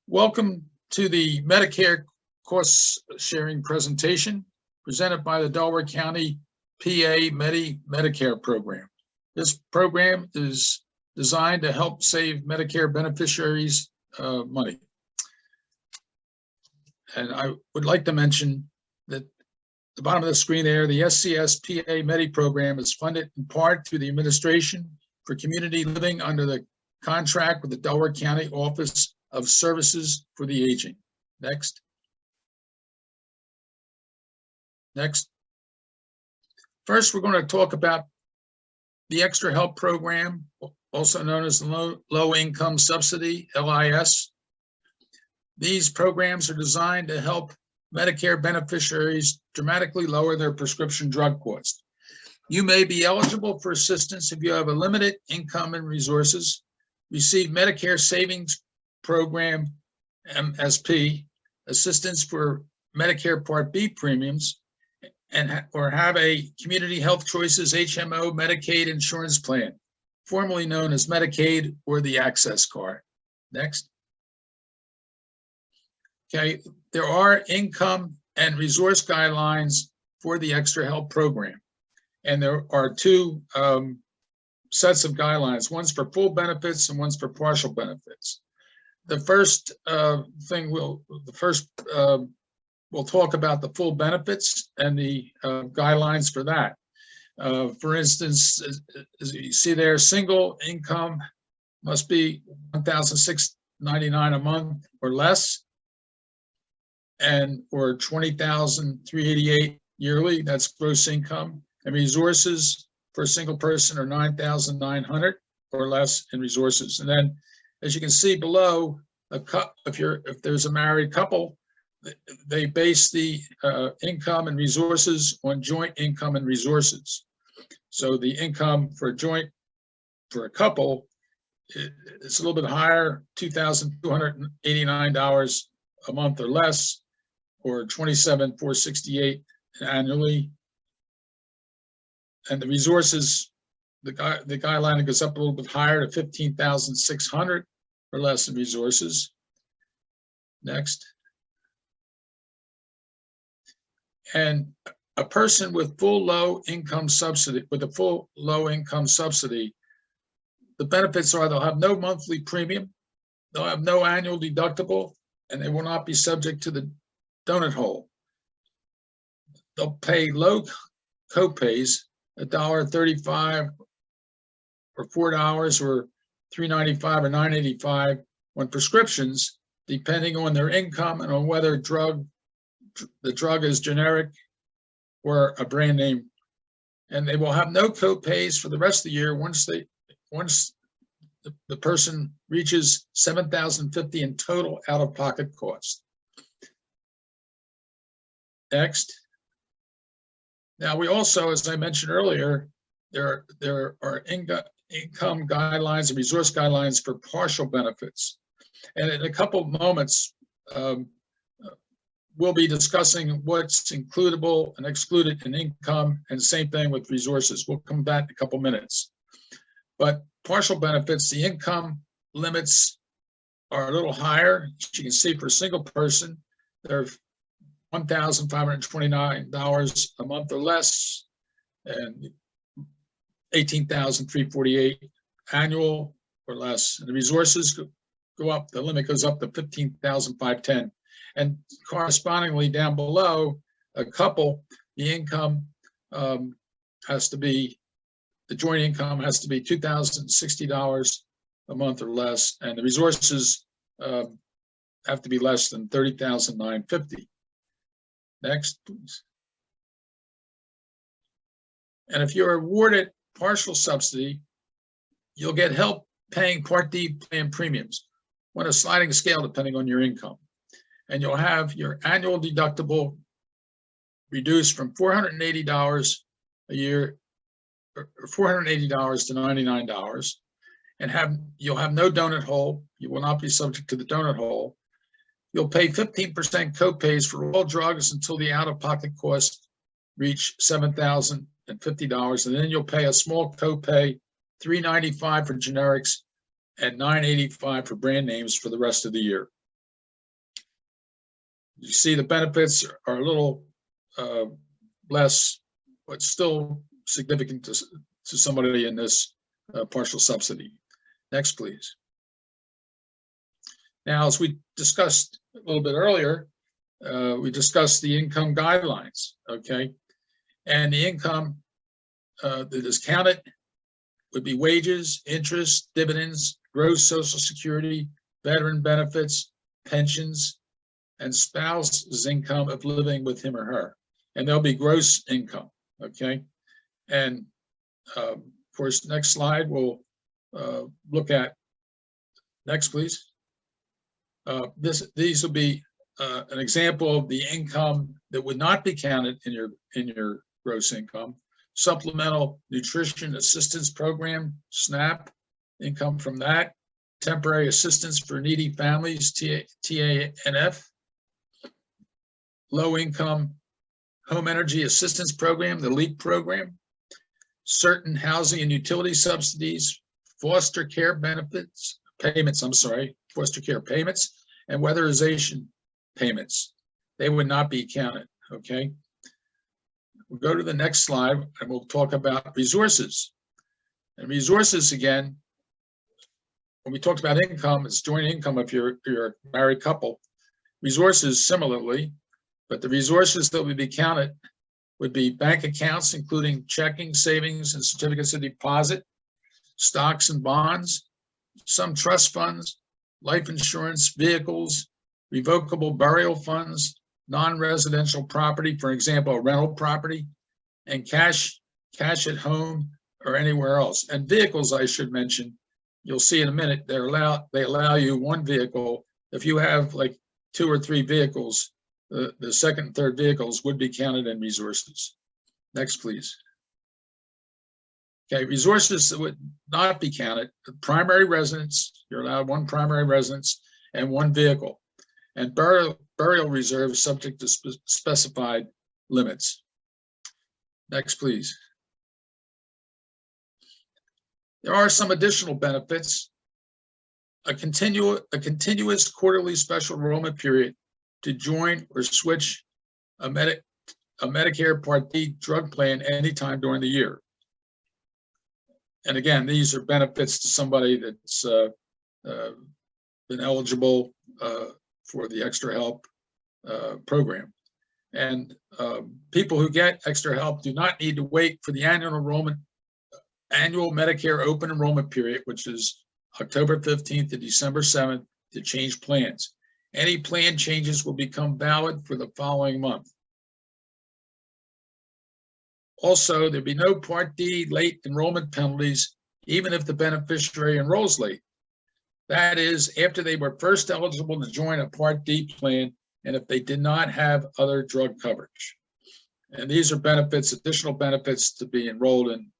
Welcome to the Medicare cost sharing presentation presented by the Delaware County PA MEDI Medicare program. This program is designed to help save Medicare beneficiaries money. And I would like to mention that at the bottom of the screen there, the SCS PA MEDI program is funded in part through the Administration for Community Living under the contract with the Delaware County Office of Services for the Aging. Next. First, we're going to talk about the Extra Help Program, also known as the Low Income Subsidy, LIS. These programs are designed to help Medicare beneficiaries dramatically lower their prescription drug costs. You may be eligible for assistance if you have a limited income and resources, receive Medicare Savings Program, MSP, assistance for Medicare Part B premiums, or have a Community Health Choices HMO Medicaid insurance plan, formerly known as Medicaid or the Access Card. Next. Okay, there are income and resource guidelines for the Extra Help Program, and there are two sets of guidelines. One's for full benefits and one's for partial benefits. The first we'll talk about the full benefits and the guidelines for that. For instance, as you see there, single income must be $1,699 a month or less, or $20,388 yearly. That's gross income. And resources for a single person are $9,900 or less in resources. And then, as you can see below, if there's a married couple, they base the income and resources on joint income and resources. So the income for a couple, it's a little bit higher, $2,289 a month or less, or $27,468 annually. And the resources, the guideline goes up a little bit higher to $15,600 or less in resources. Next. And a person with full low income subsidy, the benefits are they'll have no monthly premium, they'll have no annual deductible, and they will not be subject to the donut hole. They'll pay low copays, $1.35 or $4 or $3.95 or $9.85 on prescriptions, depending on their income and on whether the drug is generic or a brand name. And they will have no copays for the rest of the year once the person reaches $7,050 in total out-of-pocket cost. Next. Now, we also, as I mentioned earlier, there are income guidelines and resource guidelines for partial benefits. And in a couple of moments, we'll be discussing what's includable and excluded in income, and same thing with resources. We'll come back in a couple minutes. But partial benefits, the income limits are a little higher. As you can see, for a single person, they're $1,529 a month or less, and $18,348 annual or less. And the resources go up, the limit goes up to $15,510. And correspondingly down below, a couple, the income has to be, the joint income has to be $2,060 a month or less, and the resources have to be less than $30,950. Next, please. And if you're awarded partial subsidy, you'll get help paying Part D plan premiums on a sliding scale depending on your income. And you'll have your annual deductible reduced from $480 a year, or $480 to $99, and you'll have no donut hole. You will not be subject to the donut hole. You'll pay 15% copays for all drugs until the out-of-pocket costs reach $7,050, and then you'll pay a small copay, $395 for generics and $985 for brand names for the rest of the year. You see the benefits are a little less, but still significant to somebody in this partial subsidy. Next, please. Now, as we discussed a little bit earlier, we discussed the income guidelines, okay? And the income that is counted would be wages, interest, dividends, gross Social Security, veteran benefits, pensions, and spouse's income of living with him or her. And there'll be gross income, okay? And of course, next slide, we'll look at, next, please. These will be an example of the income that would not be counted in your gross income. Supplemental Nutrition Assistance Program, SNAP, income from that. Temporary Assistance for Needy Families, TANF. Low Income Home Energy Assistance Program, the LEAP program. Certain housing and utility subsidies, foster care benefits, payments, foster care payments, and weatherization payments. They would not be counted, okay? We'll go to the next slide and we'll talk about resources. And resources, again, when we talked about income, it's joint income if you're a married couple. Resources similarly, but the resources that would be counted would be bank accounts, including checking, savings, and certificates of deposit, stocks and bonds, some trust funds, life insurance, vehicles, revocable burial funds, non-residential property, for example, a rental property, and cash at home or anywhere else. And vehicles, I should mention, you'll see in a minute, they allow you one vehicle. If you have like 2 or 3 vehicles, the second and third vehicles would be counted in resources. Next, please. Okay, resources that would not be counted, primary residence, you're allowed 1 primary residence and 1 vehicle, and burial reserve subject to specified limits. Next, please. There are some additional benefits. A continuous quarterly special enrollment period to join or switch a Medicare Part D drug plan anytime during the year. And again, these are benefits to somebody that's been eligible for the extra help program. And people who get extra help do not need to wait for the annual Medicare Open Enrollment period, which is October 15th to December 7th, to change plans. Any plan changes will become valid for the following month. Also, there'd be no Part D late enrollment penalties, even if the beneficiary enrolls late. That is, after they were first eligible to join a Part D plan, and if they did not have other drug coverage. And these are benefits, additional benefits to be enrolled in,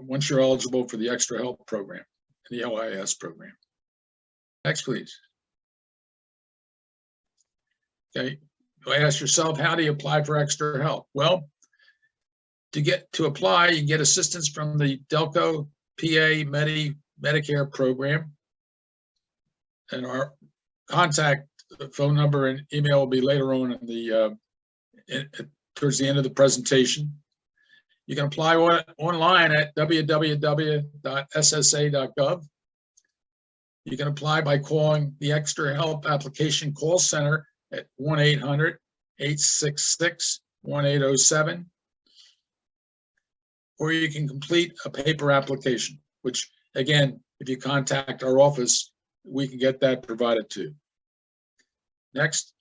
once you're eligible for the extra help program, the LIS program. Next, please. Okay, you ask yourself, how do you apply for extra help? Well, to apply, you can get assistance from the Delco PA MEDI Medicare program. And our contact phone number and email will be later on in the towards the end of the presentation. You can apply online at www.ssa.gov. You can apply by calling the Extra Help Application Call Center at 1-800-866-1807. Or you can complete a paper application, which, again, if you contact our office, we can get that provided to you. Next.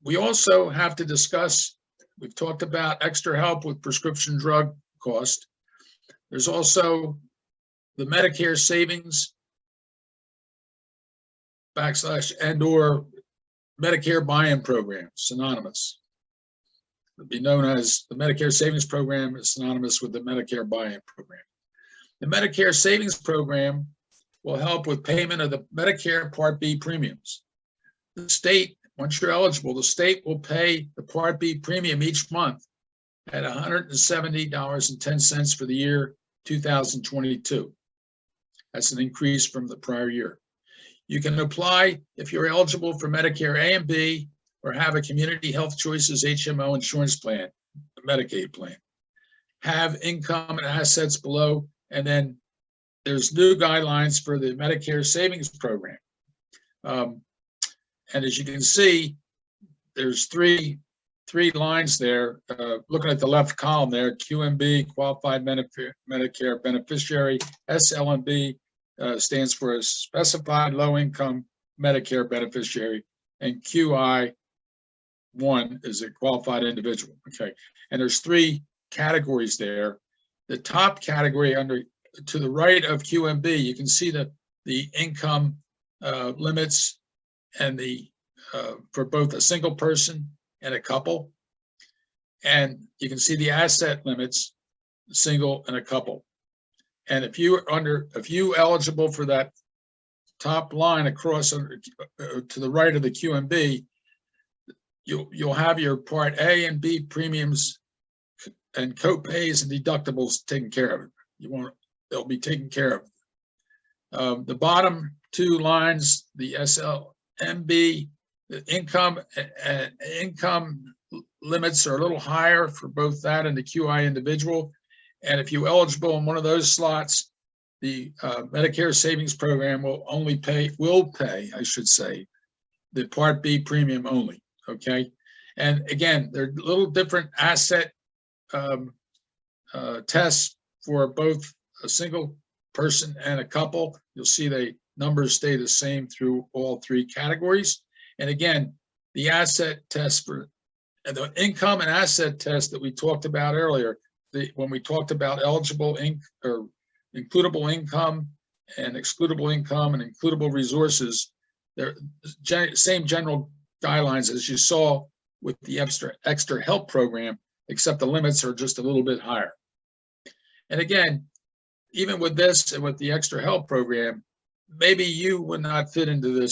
We also have to discuss, we've talked about extra help with prescription drug cost. There's also the Medicare Savings / and/or Medicare buy-in program, synonymous. It would be known as the Medicare Savings Program is synonymous with the Medicare buy-in program. The Medicare Savings Program will help with payment of the Medicare Part B premiums. The state, once you're eligible, the state will pay the Part B premium each month at $170.10 for the year 2022. That's an increase from the prior year. You can apply if you're eligible for Medicare A and B or have a Community Health Choices HMO insurance plan, a Medicaid plan. Have income and assets below, and then there's new guidelines for the Medicare Savings Program. And as you can see, there's three lines there. Looking at the left column there, QMB, Qualified Medicare Beneficiary. SLMB stands for a Specified Low Income Medicare Beneficiary, and QI1 is a Qualified Individual. Okay, and there's three categories there. The top category to the right of QMB, you can see the income limits and for both a single person and a couple, and you can see the asset limits, single and a couple. And if you eligible for that top line across to the right of the QMB, you'll have your Part A and B premiums and co-pays and deductibles taken care of. They'll be taken care of. The bottom two lines, the SLMB, the income limits are a little higher for both that and the QI individual. And if you're eligible in one of those slots, the Medicare Savings Program will pay, I should say, the Part B premium only. Okay, and again, they're a little different asset tests for both a single person and a couple. You'll see the numbers stay the same through all three categories. And again, the asset test for the income and asset test that we talked about earlier, when we talked about eligible or includable income and excludable income and includable resources, they're same general guidelines as you saw with the extra help program, except the limits are just a little bit higher. And again, even with this and with the extra help program, maybe you would not fit into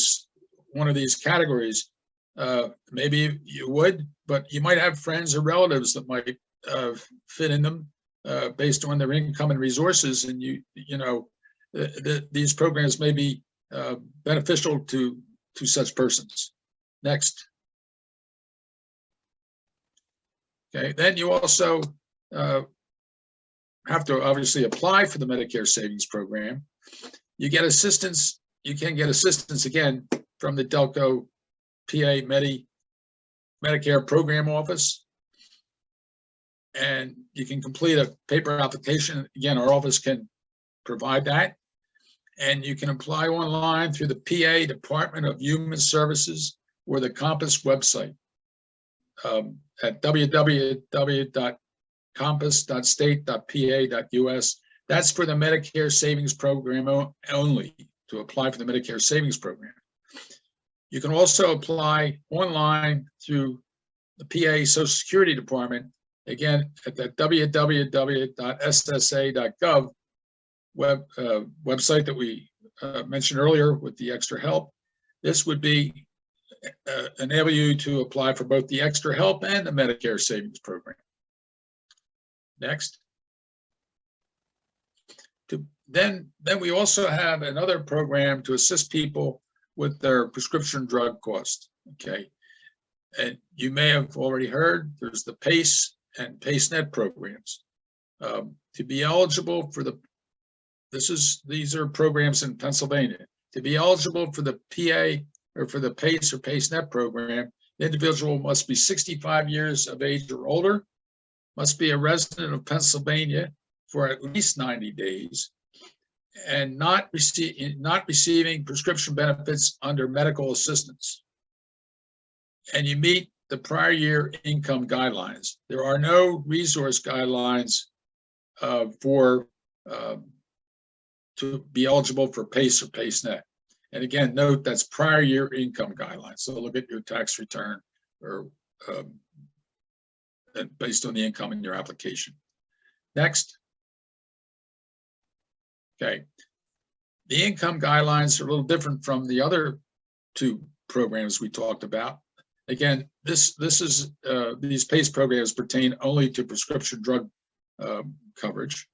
one of these categories. Maybe you would, but you might have friends or relatives that might fit in them based on their income and resources. And these programs may be beneficial to such persons. Next. Okay, then you also have to obviously apply for the Medicare Savings Program. You get assistance. You can get assistance again from the Delco PA MEDI Medicare Program Office, and you can complete a paper application. Again, our office can provide that, and you can apply online through the PA Department of Human Services or the Compass website at www.compass.state.pa.us. That's for the Medicare Savings Program only, to apply for the Medicare Savings Program. You can also apply online through the PA Social Security Department, again, at the www.ssa.gov website that we mentioned earlier with the extra help. This would enable you to apply for both the extra help and the Medicare Savings Program. Next. Then we also have another program to assist people with their prescription drug cost. Okay, and you may have already heard there's the PACE and PACE-Net programs. To be eligible for these are programs in Pennsylvania. To be eligible for the PA or for the PACE or PACE-Net program, the individual must be 65 years of age or older, must be a resident of Pennsylvania for at least 90 days, and not receiving prescription benefits under medical assistance. And you meet the prior year income guidelines. There are no resource guidelines to be eligible for PACE or PACE-Net. And again, note that's prior year income guidelines. So look at your tax return or based on the income in your application. Next. Okay. The income guidelines are a little different from the other two programs we talked about. Again, these PACE programs pertain only to prescription drug coverage.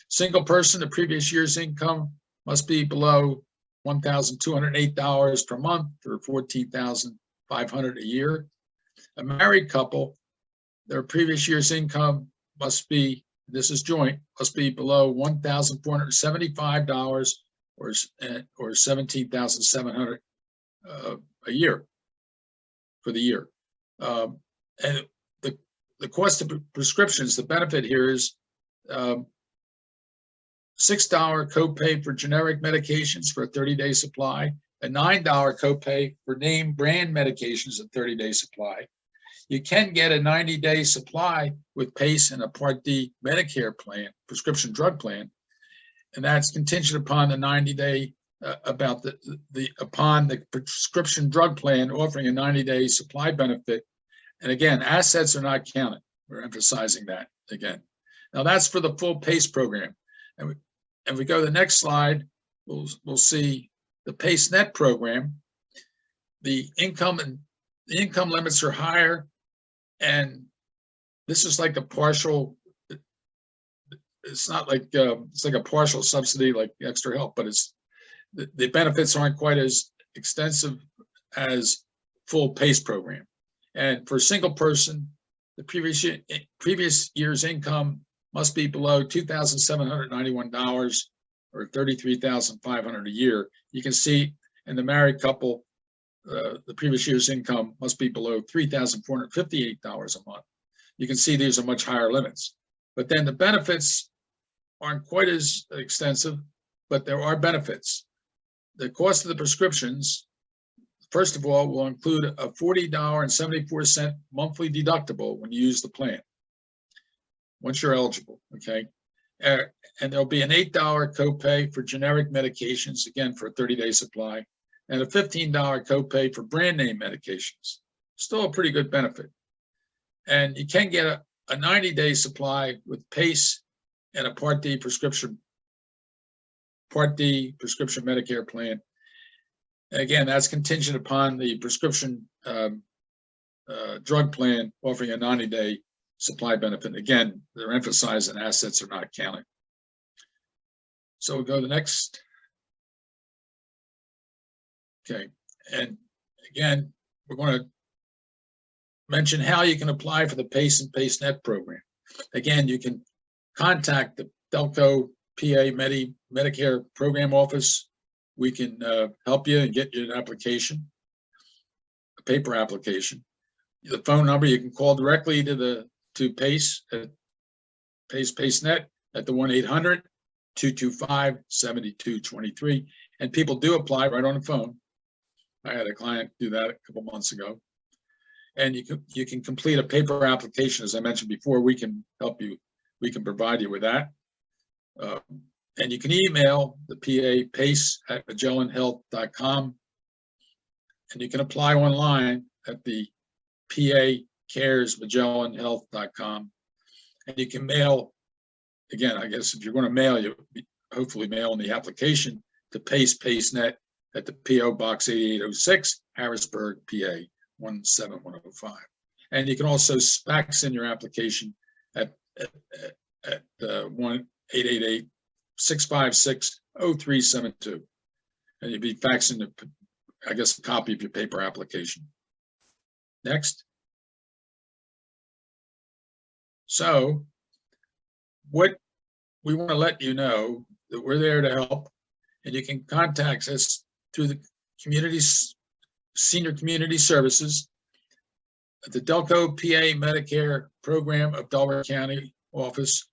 Single person, the previous year's income must be below $1,208 per month or $14,500 a year. A married couple, their previous year's income must be, this is joint, must be below $1,475 or $17,700 a year for the year. And the cost of prescriptions, the benefit here is $6 copay for generic medications for a 30-day supply, a $9 copay for name brand medications, a 30-day supply. You can get a 90-day supply with PACE and a Part D Medicare plan, prescription drug plan, and that's contingent upon the 90-day upon the prescription drug plan offering a 90-day supply benefit. And again, assets are not counted. We're emphasizing that again. Now that's for the full PACE program. And we go to the next slide, we'll see the PACE Net program. The income limits are higher, and this is like a partial. It's not like it's like a partial subsidy like extra help, but it's the benefits aren't quite as extensive as full PACE program. And for a single person, the previous year's income must be below $2,791 or $33,500 a year. You can see in the married couple, the previous year's income must be below $3,458 a month. You can see these are much higher limits. But then the benefits aren't quite as extensive, but there are benefits. The cost of the prescriptions, first of all, will include a $40.74 monthly deductible when you use the plan, once you're eligible, okay? And there'll be an $8 copay for generic medications, again, for a 30-day supply, and a $15 copay for brand name medications. Still a pretty good benefit. And you can get a 90-day supply with PACE and a Part D prescription Medicare plan. And again, that's contingent upon the prescription drug plan offering a 90-day supply benefit. Again, they're emphasizing assets are not counted. So we'll go to the next. Okay, and again, we're going to mention how you can apply for the PACE and PACE Net program. Again, you can contact the Delco PA MEDI Medicare program office. We can help you and get you an application, a paper application. The phone number, you can call directly to PACE at PACE Net at the 1-800-225-7223. And people do apply right on the phone. I had a client do that a couple months ago. And you can complete a paper application. As I mentioned before, we can help you. We can provide you with that. And you can email the PA PACE at magellanhealth.com. And you can apply online at the PA Cares magellanhealth.com. And you can mail, again, I guess if you're going to mail, you hopefully mail in the application to PACE Net at the P.O. Box 8806, Harrisburg, PA 17105. And you can also fax in your application at 1-888-656-0372. And you'd be faxing, I guess, a copy of your paper application. Next. So what we want to let you know that we're there to help, and you can contact us through the Senior Community Services at the Delco PA Medicare Program of Delaware County office.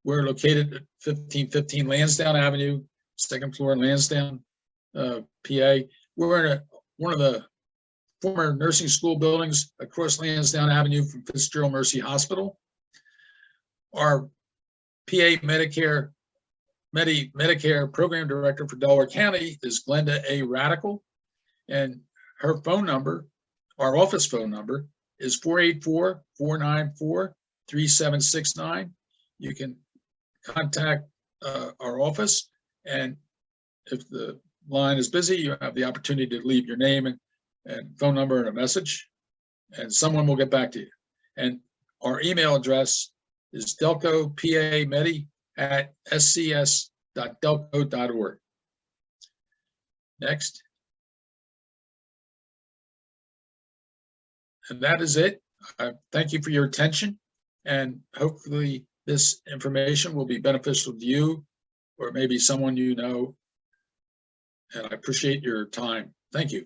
We're located at 1515 Lansdowne Avenue, second floor, Lansdowne, PA. We're in one of the former nursing school buildings across Lansdowne Avenue from Fitzgerald Mercy Hospital. Our PA Medicare Program Director for Delaware County is Glenda A. Radical, and her phone number, our office phone number, is 484-494-3769. You can contact our office, and if the line is busy, you have the opportunity to leave your name and phone number and a message, and someone will get back to you. And our email address is delcopamedi@scs.delco.org. Next. And that is it. Thank you for your attention, and hopefully this information will be beneficial to you or maybe someone you know. And I appreciate your time. Thank you.